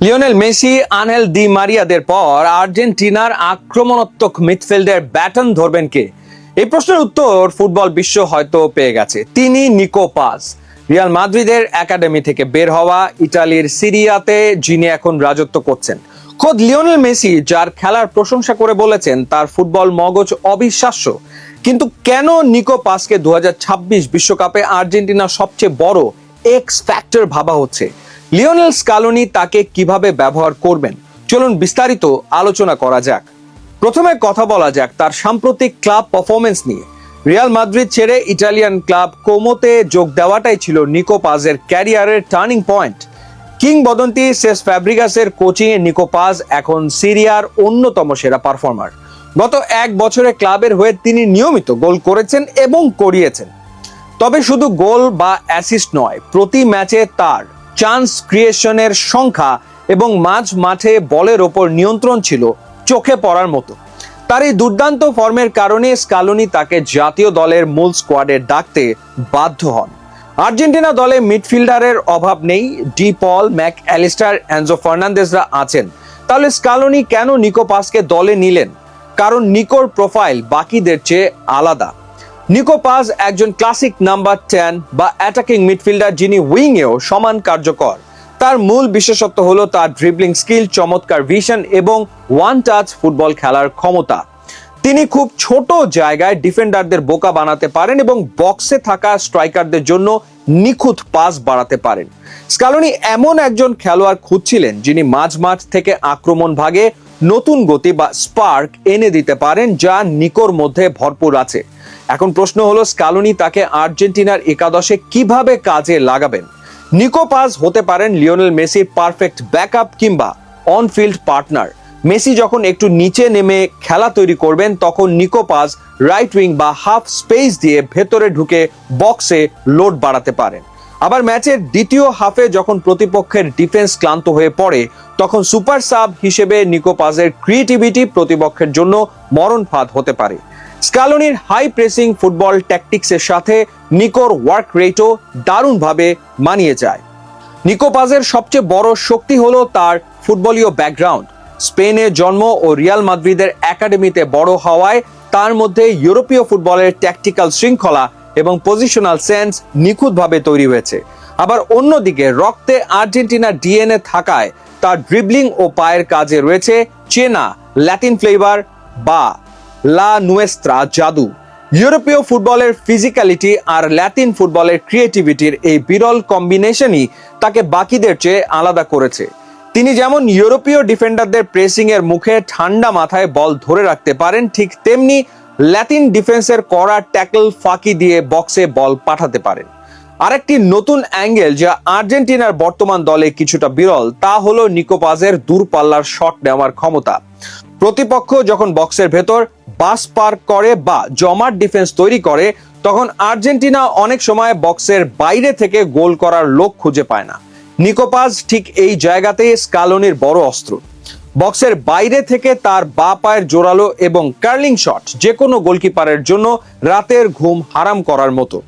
Lionel Messi, Angel Di মারিয়াদের পর আর্জেন্টিনার আক্রমণাত্মক মিডফিল্ডের ব্যাটন ধরবেন কে? এই প্রশ্নের উত্তর ফুটবল বিশ্ব হয়তো পেয়ে গেছে। তিনি নিকো পাজ। রিয়াল মাদ্রিদের একাডেমি থেকে বের হওয়া ইতালির সিরিয়াতে যিনি এখন রাজত্ব করছেন। খোদ লিওনেল মেসি যার খেলার প্রশংসা করে বলেছেন তার ফুটবল মগজ অবিশ্বাস্য। কিন্তু কেন নিকো পাজকে 2026 বিশ্বকাপে আর্জেন্টিনার সবচেয়ে বড় এক্স ফ্যাক্টর ভাবা হচ্ছে? লিওনেল স্কালোনি তাকে কিভাবে ব্যবহার করবেন, চলুন বিস্তারিত আলোচনা করা যাক। প্রথমে কথা বলা যাক তার সাম্প্রতিক ক্লাব পারফরমেন্স নিয়ে। রিয়াল মাদ্রিদ ছেড়ে ইটালিয়ান ক্লাব কোমোতে যোগ দেওয়াটাই ছিল নিকো পাজের ক্যারিয়ারের টার্নিং পয়েন্ট। কিংবদন্তি সেস ফ্যাব্রিগাসের কোচিং এ নিকো পাজ এখন সিরিয়ার অন্যতম সেরা পারফর্মার। গত এক বছরে ক্লাবের হয়ে তিনি নিয়মিত গোল করেছেন এবং করিয়েছেন। তবে শুধু গোল বা অ্যাসিস্ট নয়, প্রতি ম্যাচে তার চান্স ক্রিয়েশনের সংখ্যা এবং মাঝ মাঠে বলের ওপর নিয়ন্ত্রণ ছিল চোখে পড়ার মতো। তার এই দুর্দান্ত ফর্মের কারণে স্কালোনি তাকে জাতীয় দলের মূল স্কোয়াডে ডাকতে বাধ্য হন। আর্জেন্টিনা দলে মিডফিল্ডারের অভাব নেই, ডি পল, ম্যাক অ্যালিস্টার, এনজো ফার্নান্দেজরা আছেন। তাহলে স্কালোনি কেন নিকো পাজকে দলে নিলেন? কারণ নিকোর প্রোফাইল বাকিদের চেয়ে আলাদা। নিকো পাজ একজন ক্লাসিক নাম্বার 10 বা অ্যাটাকিং মিডফিল্ডার যিনি উইংয়েও সমান কার্যকর। তার মূল বিশেষত্ব হলো তার ড্রিবলিং স্কিল, চমৎকার ভিশন এবং ওয়ান টাচ ফুটবল খেলার ক্ষমতা। তিনি খুব ছোট জায়গায় ডিফেন্ডারদের বোকা বানাতে পারেন এবং বক্সে থাকা স্ট্রাইকারদের জন্য নিখুঁত পাস বাড়াতে পারেন। স্কালোনি এমন একজন খেলোয়াড় খুঁজছিলেন যিনি মাঝমাঠ থেকে আক্রমণ ভাগে নতুন গতি বা স্পার্ক এনে দিতে পারেন, যা নিকোর মধ্যে ভরপুর আছে। এখন প্রশ্ন হলো স্কালোনি তাকে আর্জেন্টিনার একাদশে কিভাবে কাজে লাগাবেন। নিকো পাজ হতে পারেন লিওনেল মেসির পারফেক্ট ব্যাকআপ কিংবা অনফিল্ড পার্টনার। মেসি যখন একটু নিচে নেমে খেলা তৈরি করবেন তখন নিকো পাজ রাইট উইং বা হাফ স্পেস দিয়ে ভেতরে ঢুকে বক্সে লোড বাড়াতে পারেন। আবার ম্যাচের দ্বিতীয় হাফে যখন প্রতিপক্ষের ডিফেন্স ক্লান্ত হয়ে পড়ে তখন সুপার সাব হিসেবে নিকো পাজের ক্রিয়েটিভিটি প্রতিপক্ষের জন্য মরণ ফাঁদ হতে পারে। স্কালোনির হাই প্রেসিং ফুটবল ট্যাকটিক্সের সাথে নিকোর ওয়ার্ক রেটও দারুণভাবে মানিয়ে যায়। নিকো পাজের সবচেয়ে বড় শক্তি হলো তার ফুটবলীয় ব্যাকগ্রাউন্ড। স্পেনে জন্ম ও রিয়াল মাদ্রিদের একাডেমিতে বড় হওয়ায় তার মধ্যে ইউরোপীয় ফুটবলের ট্যাকটিক্যাল শৃঙ্খলা এবং পজিশনাল সেন্স নিখুঁতভাবে তৈরি হয়েছে। আবার অন্যদিকে রক্তে আর্জেন্টিনার ডিএনএ থাকায় তার ড্রিবলিং ও পায়ের কাজে রয়েছে চেনা ল্যাটিন ফ্লেভার বা লা নুয়েস্ত্রা জাদু। ইউরোপীয় ফুটবলের ফিজিক্যালিটি আর ল্যাটিন ফুটবলের ক্রিয়েটিভিটির এই বিরল কম্বিনেশনই তাকে বাকিদের চেয়ে আলাদা করেছে। তিনি যেমন ইউরোপীয় ডিফেন্ডারদের প্রেসিং এর মুখে ঠান্ডা মাথায় বল ধরে রাখতে পারেন, ঠিক তেমনি ল্যাটিন ডিফেন্সের কড়া ট্যাকল ফাঁকি দিয়ে বক্সে বল পাঠাতে পারেন। আরেকটি নতুন অ্যাঙ্গেল যা আর্জেন্টিনার বর্তমান দলে কিছুটা বিরল তা হলো নিকো পাজের দূরপাল্লার শট নেওয়ার ক্ষমতা। প্রতিপক্ষ যখন বক্সের ভেতর বাস পার্ক করে বা জমাট ডিফেন্স তৈরি করে তখন আর্জেন্টিনা অনেক সময় বক্সের বাইরে থেকে গোল করার লোক খুঁজে পায় না। নিকো পাজ ঠিক এই জায়গাতেই স্কালোনির বড় অস্ত্র। বক্সের বাইরে থেকে তার বা পায়ের জোরালো এবং কার্লিং শট যে কোনো গোলকিপারের জন্য রাতের ঘুম হারাম করার মতো।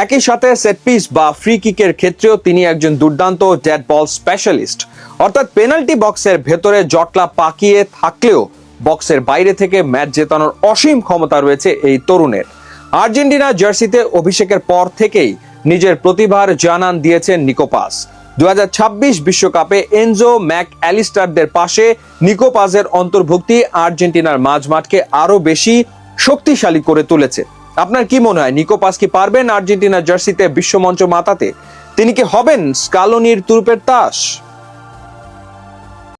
একই সাথে সেট পিস বা ফ্রি কিকের ক্ষেত্রেও তিনি একজন দুর্দান্ত ডেড বল স্পেশালিস্ট। অর্থাৎ পেনাল্টি বক্সের ভেতরে জটলা পাকিয়ে থাকলেও বক্সের বাইরে থেকে ম্যাচ জেতানোর অসীম ক্ষমতা রয়েছে এই তরুণের। আর্জেন্টিনা জার্সিতে অভিষেকের পর থেকেই নিজের প্রতিভার জানান দিয়েছেন নিকো পাজ। 2026 বিশ্বকাপে এনজো, ম্যাক অ্যালিস্টারদের পাশে নিকো পাজের অন্তর্ভুক্তি আর্জেন্টিনার মাঝমাঠকে আরো বেশি শক্তিশালী করে তুলেছে। আপনার কি মনে হয়, নিকো পাজ কি পারবেন আর্জেন্টিনার জার্সিতে বিশ্বমঞ্চ মাতাতে? তিনি কি হবেন স্কালোনির তুরুপের তাস?